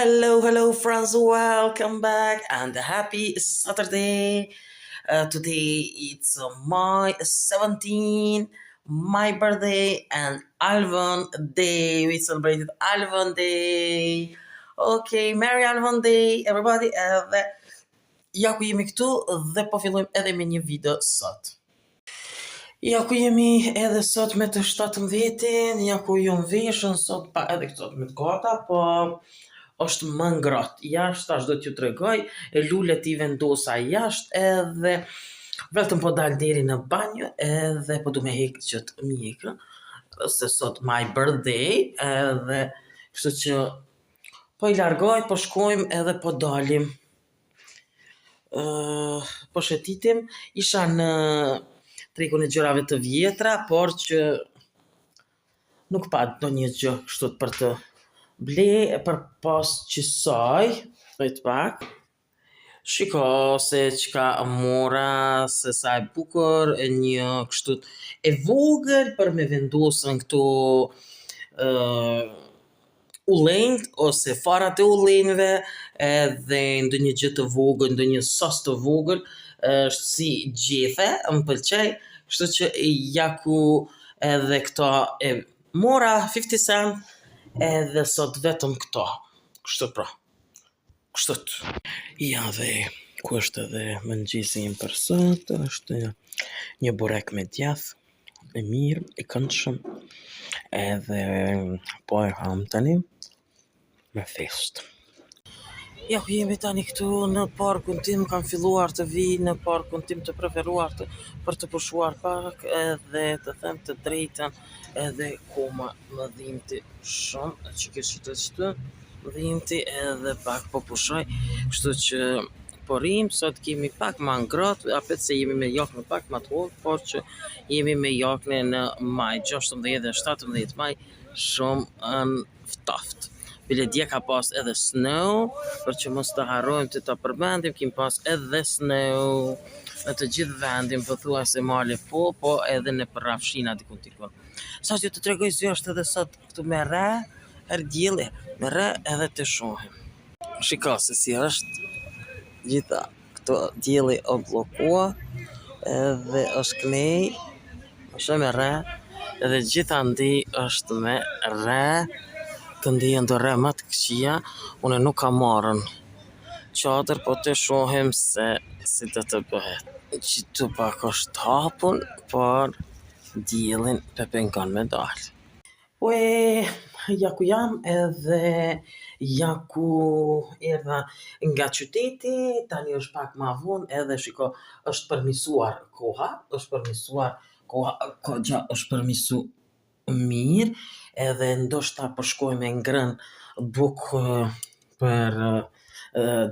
Hello, friends. Welcome back and happy Saturday. Today it's my 17, my birthday, and Alvan Day. We celebrated Alvan Day. Okay, Merry Alvan Day, everybody. Ja ku jemi këtu dhe po fillojmë edhe me një video sot. Ja ku jemi edhe sot me të 17-in, ja ku ju veshën sot pa edhe këto me të gata, po është më ngrohtë jashtë, tash do t'ju tregoj, e lulet I vendosa jashtë edhe vetëm po dal deri në banjë edhe po du me hek që të mjekë, se sot my birthday, edhe kështu që po I largoj, po shkojmë edhe po dalim. Po shetitim, isha në trekun e gjërave të vjetra, por që nuk pa ndonjë gjë kështu për të ble për pas qësaj, të pak, shiko se qka mora, se sa e bukur, e një kështu e vogël për me vendosën këto ullenjt ose farat e ullenjve, edhe ndonjë gjë të vogël, ndonjë sos të vogël, është si gjethe, më pëlqej, kështu që ja ku edhe këto e mora 50 cent, edhe sot vetëm këto, kështu pra, kështut. Ja dhe ku është edhe mëngjesi im për sot, është një burek me djath, e mirë, e këndshëm, edhe po e ham tani me fest. Ja ku jemi tani këtu në parkun tim, kam filluar të vi në parkun tim të preferuar për të pushuar pak, edhe të them të drejtën, edhe koma më dhimbti shumë, që kështë qëtë më dhimbti edhe pak po pushoj, kështu që po rrim, sot kemi pak ma ngrohtë, apet se jemi me jakne pak ma të hollë, por që jemi me jakne në maj, 16 dhe 17 maj, shumë në ftoftë. Bile dje ka pas edhe snow, për që mos të harrojmë të përmendim, kim pas edhe snow në të gjithë vendin, pëthua se male po edhe në përrafshina dikun tikun. Sa që të tregoj zy është edhe sot këtu me re, her djeli, me re edhe të shohim. Shiko se si është gjitha këto djeli o blokua, edhe është knej, është me re, edhe gjitha ndi është me re, këndijen të re më të këqia, une nuk ka marrën qatër, po të shohim se si të bëhet. Që të pak është hapun, por djelin pe pengon me dalë. Ja ku jam edhe ja ku erdha nga qyteti, tani është pak ma vonë, edhe shiko, është përmisuar koha, kogja është përmisu mirë, edhe ndoshta po shkoj me ngrën bukë për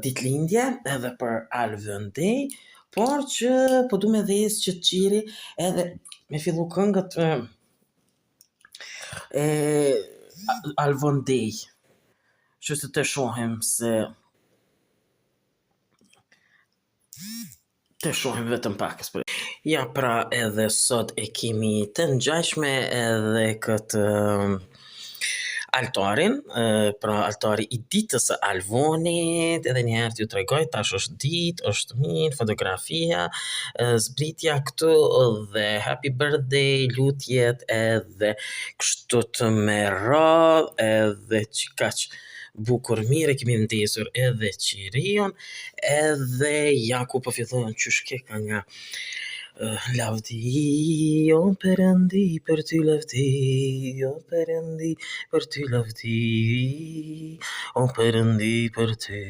ditëlindje edhe për Alvan Day, por që po du me dhes që të qiri edhe me fillu këngët Alvan Day, që se të shohim se të shohim vetëm pak. Ja pra edhe sot e kemi të ngjashme edhe këtë altarin, pra altari I ditës së Alvanit, edhe njëherë t'ju tregoj, tash është ditë, është mirë, fotografia, zbritja këtu dhe happy birthday, lutjet edhe kështu të me radhë, edhe që kaq bukur mirë, kemi ndesur edhe qirion, edhe ja ku po fillojnë qysh keka nga lavdi, o Perëndi për ty lavdi, o Perëndi për ty lavdi, o Perëndi për ty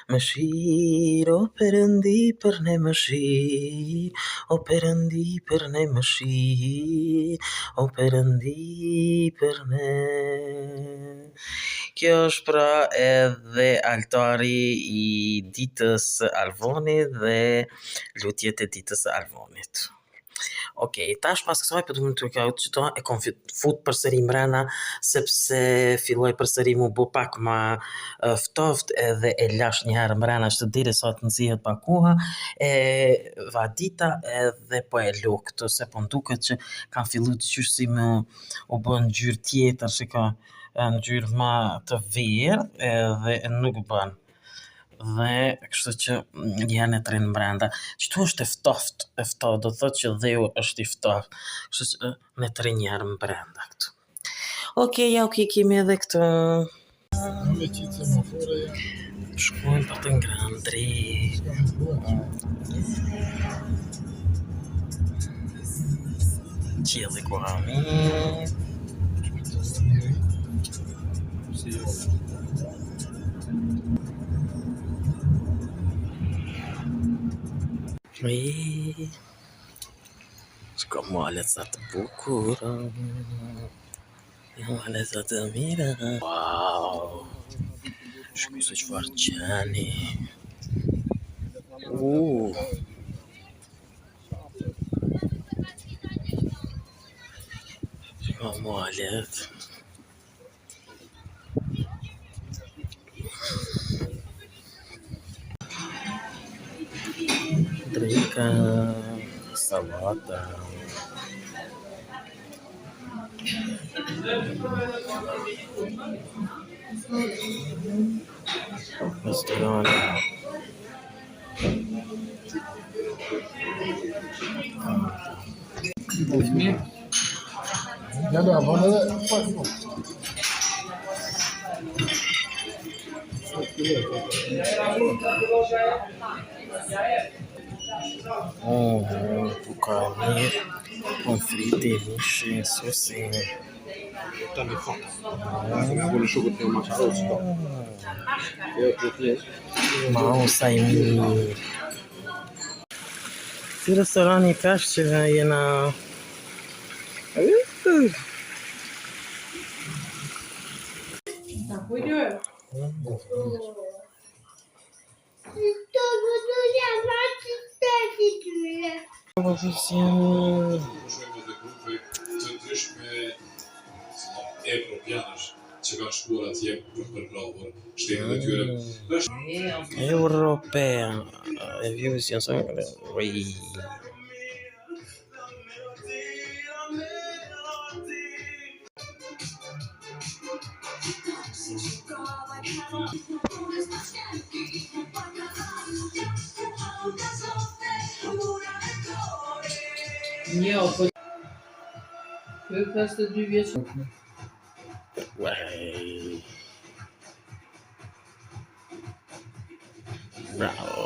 mëshirë, o Perëndi për ne mëshirë, o Perëndi për ne mëshirë, o Perëndi për ne. Kjo është pra edhe altari I ditës së Alvanit dhe lutjet e ditës së Alvanit. Okej, tash pas kësaj po duhem të tregoj çdo e kom fut përsëri mbrana sepse filloi përsëri mu bë pak ma ftoft edhe e lash një herë mbrana që derisa të nxjihet pak koha, e vadita edhe po e lu këtu se po nduket që kanë filluar dëgjysh si më u bën ngjyrë tjetër, shiko, ngjyrë ma të verdhë edhe nuk bën. Dhe kështu që janë e trinë brenda. Qëtu është e ftohtë, do të thotë që dheu është i ftohtë. Kështu që me tri njerë më brenda këtu. Okej, ja u kemi edhe këtë. Shkojnë për të ngrënë drejt. Qielli ku mirë. Shko malet sa të bukura. Malet sa të mira. Wow. Shko se qëfar qeni. Shko malet. Drejka. Salata. Restoran. Pucani, conflite, mishi, sosi. Mau sajmi. Si restorani pesh që jena... që kanë shkuar atje për përkrahur shtetin e tyre. Europea. E vjevis janë sa... Jo, po... Kjo 52 vjeç. Uej. Bravo.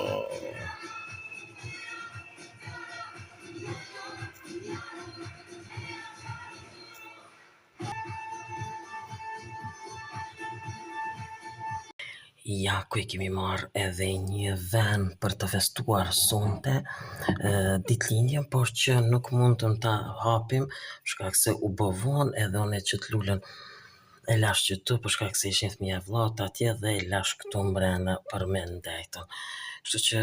Ja, ku e kemi marrë edhe një vend për të festuar sonte ditëlindjen, por që nuk mundëm ta hapim, shkak se u bë vonë edhe unë që të lullën e lash këtu për shkak se ishin fëmija vllajt atje dhe e lash këtu mbrana për me ndajtën. Kështu që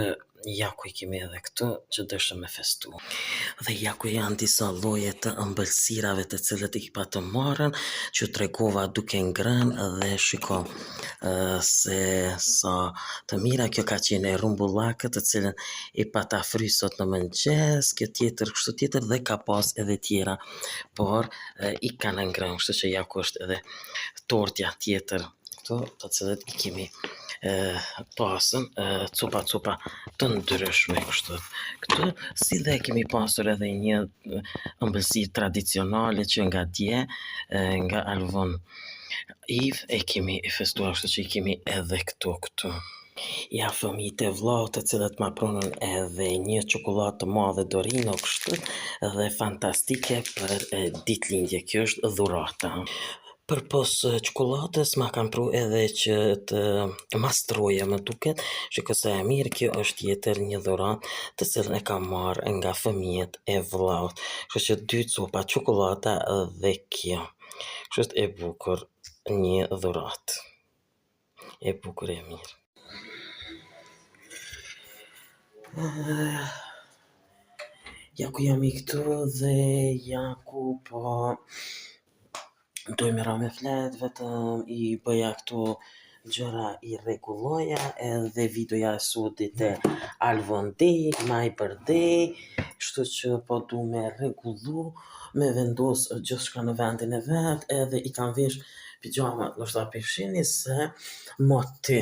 ja ku i kemi edhe këtu që dëshëm me festu. Dhe ja ku janë disa lloje të ëmbëlsirave të cilët i pa të marrën, që tregova duke ngrënë dhe shiko se sa të mira kjo ka qenë e rumbullakët të cilën i pa ta fry sot në mëngjes, kjo tjetër, kështu tjetër dhe ka pas edhe tjera, por i kanë ngrënë, kështu që ja ku është edhe tortja tjetër këtu, të cilët i kemi pasën copa të ndryshme kështu. Këtu si dhe kemi pasur edhe një ëmbëlsirë tradicionale që nga dje, nga Alvon Iv e kemi festuar, kështu që i kemi edhe këtu. Ja, fëmijët e vllaut të cilët ma pronën edhe një çokoladë të madhe Dorino kështu dhe fantastike për ditëlindje. Kjo është dhurata. Për pos çokoladës ma kam pru edhe që të mastroja më duket, që kësa e mirë, kjo është tjetër një dhuratë të cilën e kam marrë nga fëmijët e vllaut. Kështu që 2 copa çokolada dhe kjo. Kështu është e bukur një dhuratë. E bukur e mirë. Ja ku jam i këtu dhe ja ku po doj me ra me flet, vetëm i bëja këtu gjëra i rregulloja edhe videoja e sodit e Alvon Day, my birthday, kështu që po du me rregullu, me vendos gjithçka në vendin e vet, edhe i kam vesh pijama, ndoshta përfshini se moti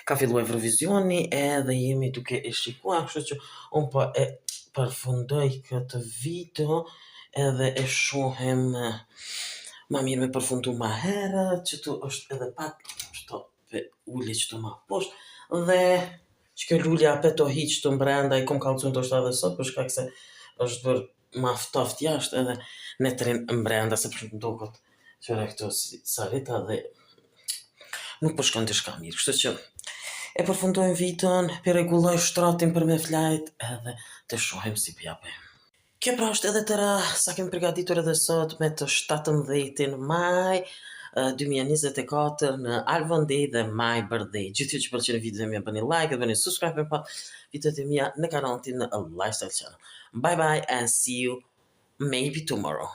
ka filluar Eurovisioni edhe jemi duke e shikuar, kështu që unë po e përfundoj këtë video edhe e shohim ma mirë me përfundu ma herët, që tu është edhe pak shto uli që tu ma poshtë dhe që kjo lulja peto hiq të mbrenda i kom kallëcu ndoshta edhe sot për shkak se është bërë ma ftoft jashtë edhe netrin mbrenda se për ndokot qëra këto si sarita dhe nuk po shkon diçka mirë, kështu që e përfundojmë videon, për rregulloj shtratin për me flajt edhe të shohim si pjape. Kjo pra është edhe tëra sa kemi përgatitur edhe sot me të 17 maj 2024 në Alvon Day dhe My Birthday. Gjithë që pëlqen videon e bëni like dhe bëni subscribe për pa videot e mia në kanalin në Lifestyle Channel. Bye bye and see you maybe tomorrow.